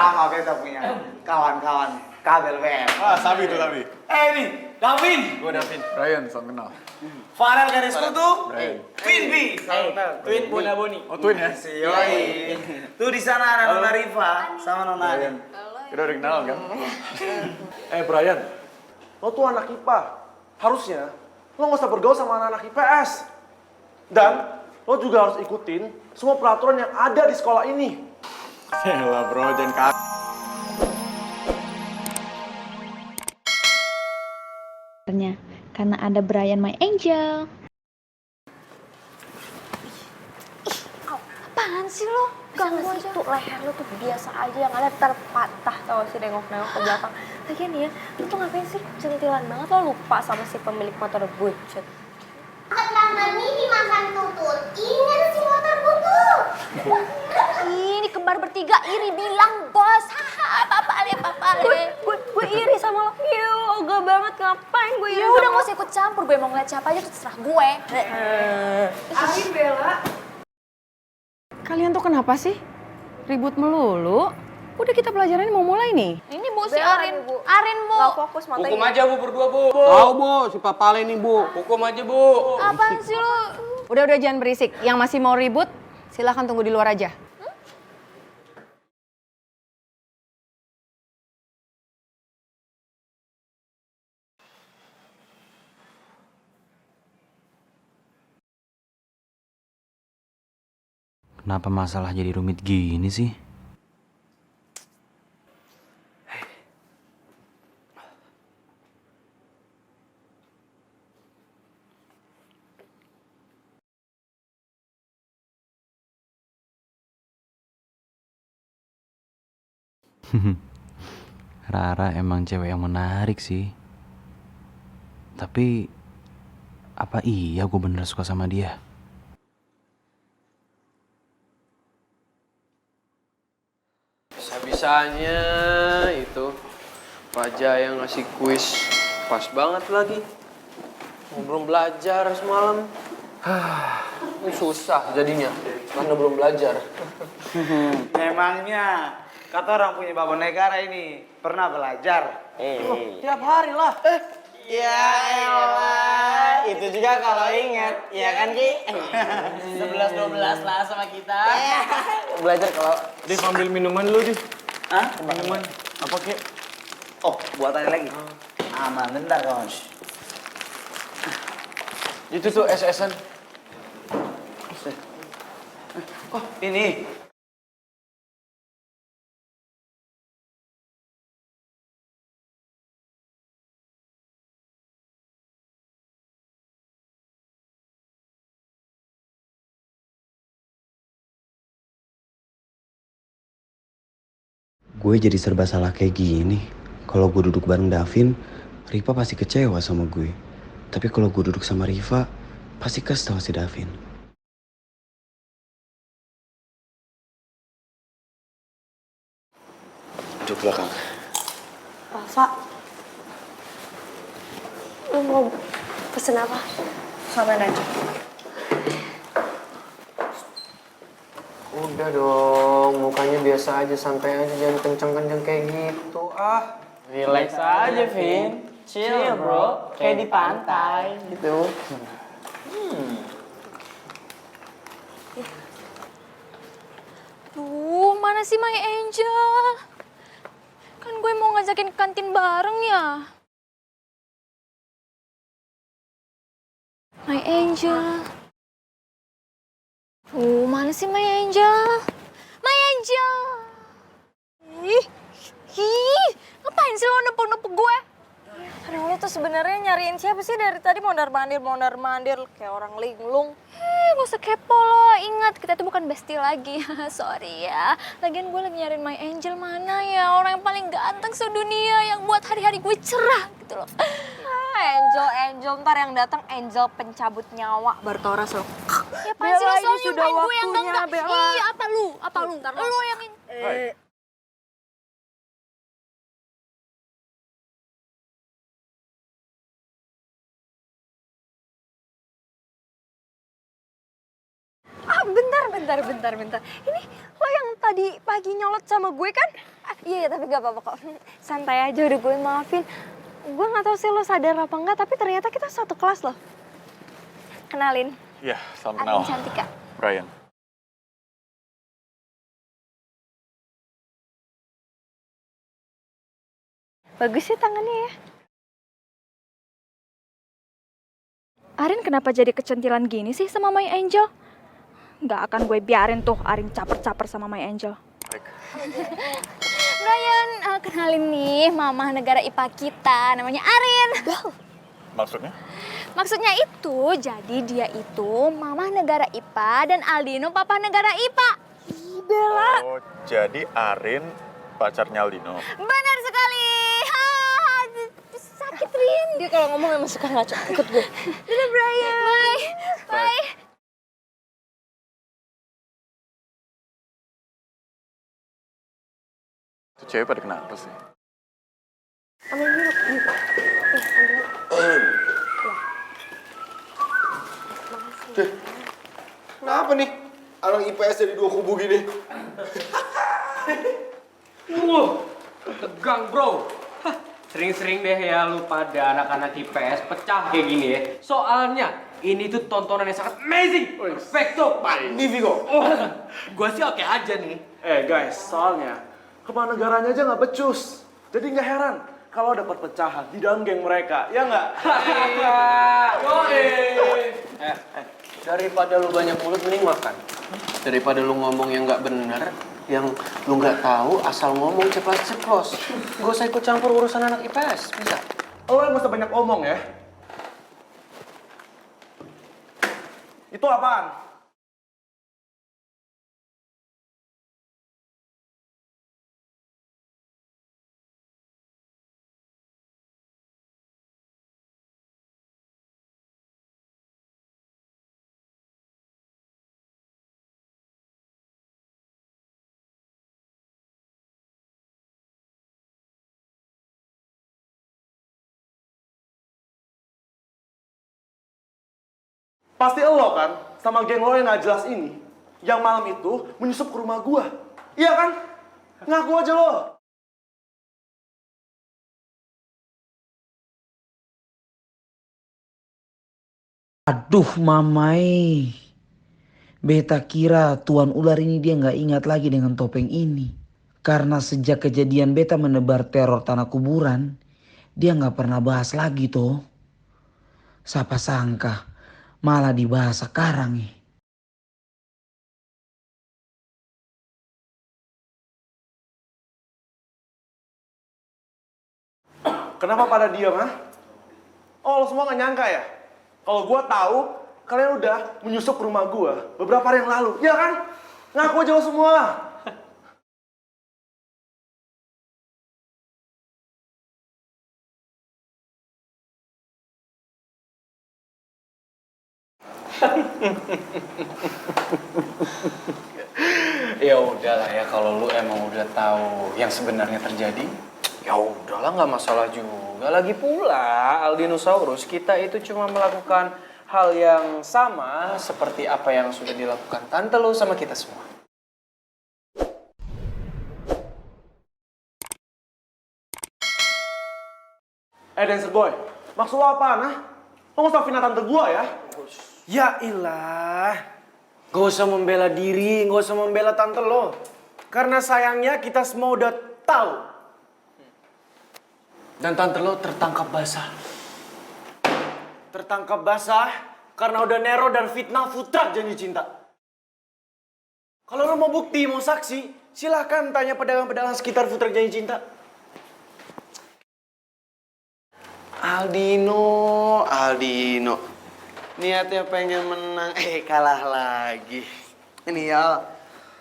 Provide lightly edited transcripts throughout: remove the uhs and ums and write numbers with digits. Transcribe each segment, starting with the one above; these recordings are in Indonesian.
sama beta punya kawan-kawan kabel WM. Ah, Sabi tuh Sabi. Ini, Davin. Gue Davin. Brian, salam kenal. Farel garis kutu. Brian. Twin B. Twin Bona Boni. Oh, twin ya? Yoi. Tuh di sana ada Nona Rifa sama Nona Ade. Kita udah kenal kan? Brian, lo tuh anak IPA. Harusnya lo nggak usah bergaul sama anak-anak IPS. Dan lo juga harus ikutin semua peraturan yang ada di sekolah ini. Yalah bro, jangan kaget. Karena ada Brian My Angel. Apaan sih lo? Ganggu aja. Tuh leher lo tuh biasa aja, yang ada terpatah tau sih nengok-nengok ke belakang. Lagian nih ya, lo tuh ngapain sih centilan banget, lo lupa sama si pemilik motor bucet. Ketelaman ini makan tutut, ini ada si motor butut. Ini kembar bertiga iri bilang bos, haha papa le. Gue iri sama lo, ogah banget ngapain gue iri. Ya udah gak usah ikut campur, gue mau ngeliat siapa aja tuh terserah gue. Arin, Bella. Kalian tuh kenapa sih? Ribut melulu? Udah kita pelajaran mau mulai nih. Ini bu si Arin, Arin bu. Gak fokus matanya. Hukum aja bu berdua bu. Tahu bu, si Papale nih bu. Hukum aja bu. Apaan sih lo? Udah jangan berisik. Yang masih mau ribut, silahkan tunggu di luar aja. Kenapa masalah jadi rumit gini sih? Rara emang cewek yang menarik sih. Tapi apa iya gue bener suka sama dia? Bisa-bisanya itu Raja yang ngasih kuis pas banget lagi. Belum belajar semalam. Ini susah jadinya karena belum belajar. Memangnya kata orang punya bapak negara ini pernah belajar? Tiap hari lah. Ya elah, itu juga kalau ingat, ya kan Ki? 11-12 lah sama kita. Belajar kalau... Div, ambil minuman dulu, Div. Hah? Minuman. Apa, Ki? Oh, buatannya lagi? Aman, bentar kawan. Itu tuh SS-an. Oh, ini. Gue jadi serba salah kayak gini. Kalau gue duduk bareng Davin, Riva pasti kecewa sama gue. Tapi kalau gue duduk sama Riva, pasti kesel si Davin. Duduk belakang. Rafa, lo mau pesen apa? Samain aja. Udah dong, mukanya biasa aja, santai aja, jangan kenceng-kenceng kayak gitu. Relax aja, Vin. Chill, bro. Kayak di pantai gitu. Duh, mana sih My Angel? Kan gue mau ngajakin ke kantin bareng ya. My Angel. Mana sih My Angel? My Angel! Ih, ngapain sih lo nepuk-nepuk gue? Aduh, lo tuh sebenarnya nyariin siapa sih dari tadi mondar-mandir kayak orang linglung. Gak usah kepo lo, ingat kita tuh bukan bestie lagi. Sorry ya. Lagian gue lagi nyariin My Angel, mana ya orang yang paling ganteng sedunia yang buat hari-hari gue cerah gitu loh. Angel, ntar yang datang Angel pencabut nyawa baru tau rasa lo. Ya apaan sih lo selalu nyumpain gue yang enggak? Iya, apa lu? Lu yang ini. Bentar. Bentar. Ini lo yang tadi pagi nyolot sama gue kan? Iya, tapi gak apa-apa kok. Santai aja, udah gue maafin. Gue gak tahu sih lo sadar apa enggak, tapi ternyata kita satu kelas loh. Kenalin. Iya, salam kenal. Arin Cantika. Brian. Bagus sih tangannya ya. Arin kenapa jadi kecentilan gini sih sama My Angel? Nggak akan gue biarin tuh Arin caper-caper sama My Angel. Brian, kenalin nih mama negara IPA kita, namanya Arin. Maksudnya? Maksudnya itu, jadi dia itu mama negara IPA dan Aldino papa negara IPA. Ih, Bella. Oh, jadi Arin pacarnya Aldino. Benar sekali. Sakit, Rin. Dia kalau ngomong emang suka ngaco. Ikut gue. Dadah, Brian. Bye. Itu cewek pada kenapa sih? Ambil dulu. Kenapa nih? Anak IPS jadi dua kubu gini. Tegang bro. Sering-sering deh ya lu pada anak-anak IPS pecah kayak gini ya. Soalnya ini tuh tontonan yang sangat amazing. Perfecto. Magnifico. Gua sih oke aja nih. Guys, soalnya kepala-negaranya aja nggak becus. Jadi nggak heran kalau ada perpecahan di dalam geng mereka, ya nggak? Daripada lu banyak mulut mending makan. Daripada lu ngomong yang nggak bener, yang lu nggak tahu asal ngomong ceplos-ceplos. Gak usah ikut campur urusan anak IPS, bisa? Lo yang mesti banyak omong ya. Itu apaan? Pasti lo kan, sama geng lo yang gak jelas ini, yang malam itu menyusup ke rumah gua. Iya kan? Ngaku aja lo. Aduh mamai, beta kira Tuan Ular ini dia nggak ingat lagi dengan topeng ini. Karena sejak kejadian beta menebar teror tanah kuburan, dia nggak pernah bahas lagi toh. Siapa sangka malah dibahas sekarang nih. Kenapa pada diam, ha? Oh, lo semua gak nyangka ya? Kalau gua tahu, kalian udah menyusup ke rumah gua beberapa hari yang lalu, ya kan? Ngaku aja lo semua. Ya udahlah ya kalau lu emang udah tahu yang sebenarnya terjadi, ya udahlah nggak masalah juga. Lagi pula Aldinosaurus kita itu cuma melakukan hal yang sama seperti apa yang sudah dilakukan tante lu sama kita semua. Dancer boy, maksud lo apaan, ha? Lo gak usah fitnah tante gua ya? Ya ilah, gak usah membela diri, gak usah membela tante lo. Karena sayangnya kita semua udah tahu. Dan tante lo tertangkap basah. Tertangkap basah karena udah neror dan fitnah Futrak janji cinta. Kalau lo mau bukti, mau saksi, silahkan tanya pedagang-pedagang sekitar Futrak janji cinta. Aldino. Niatnya pengen menang, kalah lagi. Ini ya,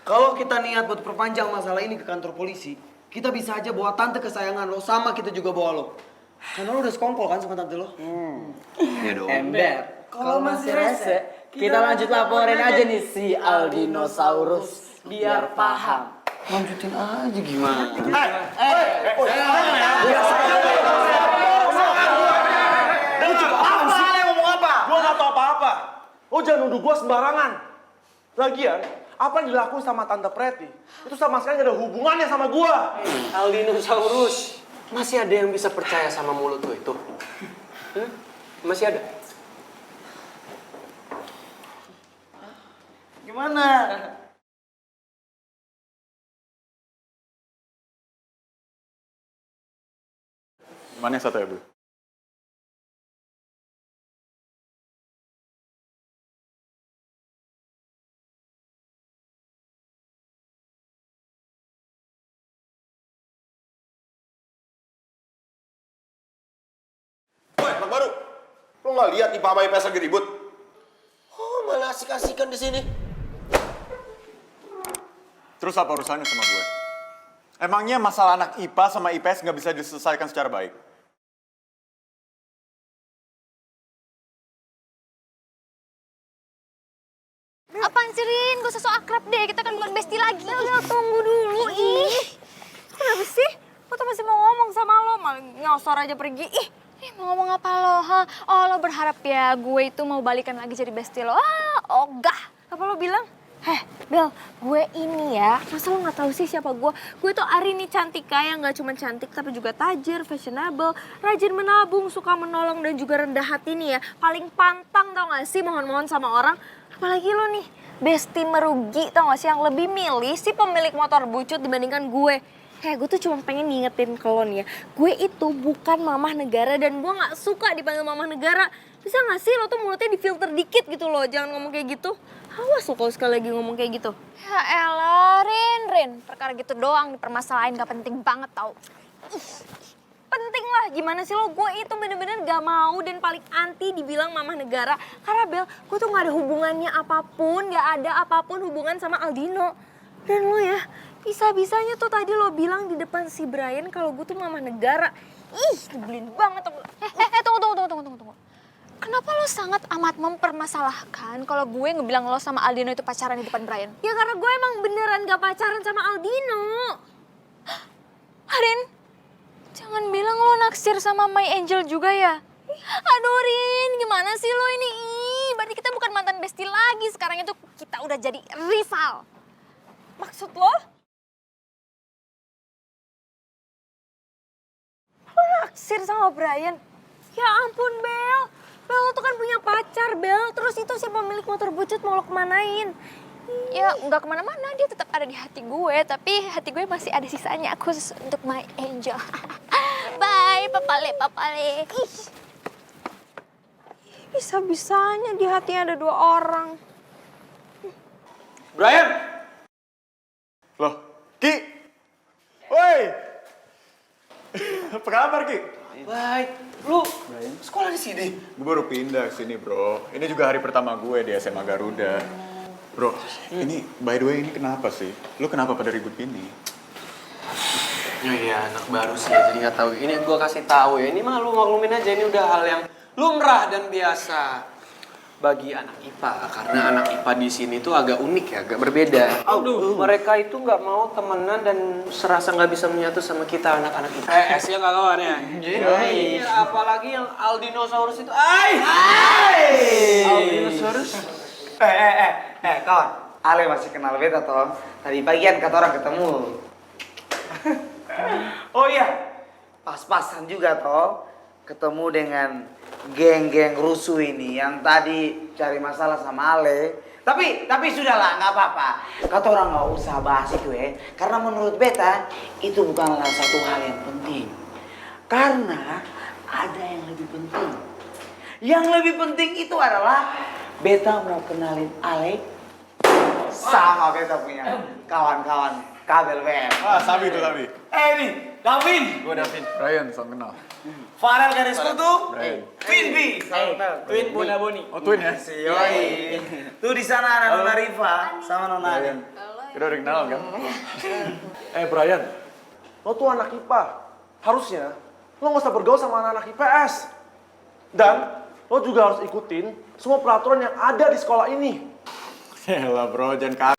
kalau kita niat buat perpanjang masalah ini ke kantor polisi, kita bisa aja bawa tante kesayangan lo, sama kita juga bawa lo. Karena lo udah sekongkol kan sama tante lo? Iya dong. Ember, kalau masih rese, kita lanjut laporin aja nih si Aldinosaurus biar paham. Lanjutin aja gimana? Gue gak tau apa-apa. Lo jangan nuduh gue sembarangan. Lagian, apa yang dilakuin sama Tante Preti itu sama sekali gak ada hubungannya sama gua. Aldinosaurus, masih ada yang bisa percaya sama mulut lo itu? Masih ada? Gimana? Mana yang satu ya, Bu? Woi, anak baru. Lo nggak lihat IPA sama IPS lagi ribut? Oh, malah asik-asikan di sini. Terus apa urusannya sama gue? Emangnya masalah anak IPA sama IPS nggak bisa diselesaikan secara baik? Apaan sih, Rin? Gak usah so akrab deh, kita kan bukan bestie lagi. Bel, tunggu dulu, ih. Kenapa sih? Lo tuh masih mau ngomong sama lo, malah nyosor aja pergi. Ih, Mau ngomong apa lo, ha? Oh, lo berharap ya gue itu mau balikan lagi jadi bestie lo? Ah, ogah. apa lo bilang? Bel, gue ini ya, masa lo gak tahu sih siapa gue? Gue tuh Arini Cantika yang gak cuma cantik tapi juga tajir, fashionable, rajin menabung, suka menolong dan juga rendah hati nih ya. Paling pantang tau gak sih mohon-mohon sama orang. Apalagi lo nih, bestie merugi tau gak sih, yang lebih milih si pemilik motor bucut dibandingkan gue. Gue tuh cuma pengen ngingetin ke lo nih ya, gue itu bukan mamah negara dan gue gak suka dipanggil mamah negara. Bisa gak sih lo tuh mulutnya difilter dikit gitu loh, jangan ngomong kayak gitu. Awas lo kalau sekali lagi ngomong kayak gitu. Ya elah, Rin. Perkara gitu doang dipermasalahin gak penting banget tau. Penting lah, gimana sih lo? Gue itu bener-bener gak mau dan paling anti dibilang mamah negara. Karena Bel, gue tuh gak ada hubungannya apapun, gak ada apapun hubungan sama Aldino. Dan lo ya, bisa-bisanya tuh tadi lo bilang di depan si Brian kalau gue tuh mamah negara. Ih, nyebelin banget. Tunggu. Kenapa lo sangat amat mempermasalahkan kalau gue ngebilang lo sama Aldino itu pacaran di depan Brian? Ya karena gue emang beneran gak pacaran sama Aldino. Rin, jangan bilang lo naksir sama My Angel juga ya? Aduh Rin, gimana sih lo ini? Berarti kita bukan mantan bestie lagi, sekarang itu kita udah jadi rival. Maksud lo? Lo naksir sama Brian? Ya ampun Bel. Bel, lo tuh kan punya pacar, Bel. Terus itu si pemilik motor bucut mau lo kemanain? Ya nggak kemana-mana, dia tetap ada di hati gue. Tapi hati gue masih ada sisanya khusus untuk My Angel. Bye, papale. Ih. Bisa-bisanya di hatinya ada 2 orang. Brian! Loh, Ki! Woi! Apa kabar, Ki? Baik, lu sekolah di sini? Gue baru pindah ke sini, bro. Ini juga hari pertama gue di SMA Garuda. Bro, ini by the way ini kenapa sih? Lu kenapa pada ribut gini? Iya, anak baru sih, jadi nggak tahu. Ini gue kasih tahu ya, ini mah lu maklumin aja, ini udah hal yang lumrah dan biasa bagi anak IPA, karena anak IPA di sini tuh agak unik ya, agak berbeda. Mereka itu nggak mau temenan dan serasa nggak bisa menyatu sama kita anak-anak IPS ya nggak kawan ya? Iya, apalagi yang Aldinosaurus itu. Aldinosaurus? Kawan. Ale masih kenal beta toh. Tadi pagian kata orang ketemu. Oh iya, pas-pasan juga toh. Ketemu dengan geng-geng rusuh ini yang tadi cari masalah sama Ale. Tapi sudahlah, nggak apa-apa. Kata orang nggak usah bahas itu ya. Karena menurut beta itu bukanlah satu hal yang penting. Karena ada yang lebih penting. Yang lebih penting itu adalah beta mau kenalin Ale sama beta punya kawan-kawan kabel WM. Sabi itu Sabi. Ini Davin. Gue Davin. Brian, salam kenal. Farel garis kutu. Brian. Twin B. Twin Bunda Boni. Oh, twin ya? Yoi. Tuh di sana ada Nona Riva sama Nona Aden. Kita udah kenal kan? Brian, lo tuh anak IPA. Harusnya lo nggak usah bergaul sama anak-anak IPS. Dan lo juga harus ikutin semua peraturan yang ada di sekolah ini. Yalah bro, jangan